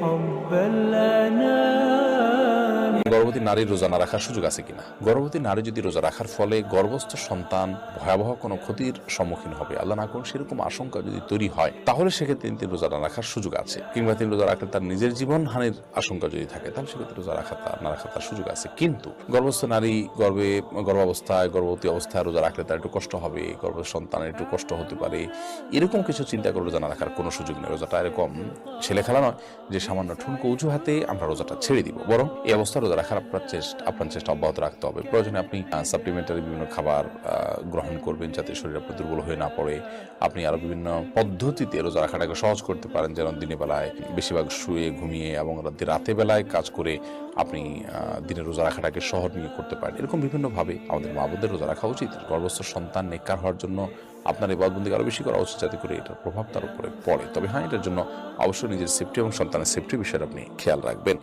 حب الأنام. গর্ভবতী নারীর রোজা না রাখার সুযোগ আছে কিনা? গর্ভবতী নারী যদি রোজা রাখার ফলে গর্ভস্থ সন্তান ভয়াবহ কোনো ক্ষতির সম্মুখীন হবে, আল্লাহ না করুন সেরকম আশঙ্কা যদি তৈরি হয়, তাহলে সেক্ষেত্রে তিনি রোজা না রাখার সুযোগ আছে। কিংবা তিনি রোজা রাখলে তার নিজের জীবন হানির আশঙ্কা যদি থাকে, তাহলে সেক্ষেত্রে রোজা না রাখার তার সুযোগ আছে। কিন্তু গর্ভস্থ নারী গর্ভবতী অবস্থায় রোজা রাখলে তার একটু কষ্ট হবে, গর্ভস্থ সন্তানের একটু কষ্ট হতে পারে, এরকম কিছু চিন্তা করে রোজা না রাখার কোনো সুযোগ নেই। রোজাটা এরকম ছেলে খেলা নয় যে সামান্য ঠুনকো অজুহাতে আমরা রোজাটা ছেড়ে দিব, বরং এই অবস্থা রোজা রাখার আপনার চেষ্টা অব্যাহত রাখতে হবে। প্রয়োজনে আপনি সাপ্লিমেন্টারি বিভিন্ন খাবার গ্রহণ করবেন যাতে শরীর আপনার দুর্বল হয়ে না পড়ে। আপনি আরো বিভিন্ন পদ্ধতিতে রোজা রাখাটাকে সহজ করতে পারেন, যেমন দিনের বেলায় বেশিরভাগ শুয়ে ঘুমিয়ে এবং রাতে বেলায় কাজ করে আপনি দিনের রোজা রাখাটাকে সহজ নিয়ে করতে পারেন। এরকম বিভিন্নভাবে আমাদের মা বোনদের রোজা রাখা উচিত। গর্ভস্থ সন্তান নেককার হওয়ার জন্য আপনার ইবাদতবন্দেগী আরো বেশি করা উচিত, যাতে করে এটার প্রভাব তার উপরে পড়ে। তবে হ্যাঁ, এটার জন্য অবশ্যই নিজের সেফটি এবং সন্তানের সেফটি বিষয়ে আপনি খেয়াল রাখবেন।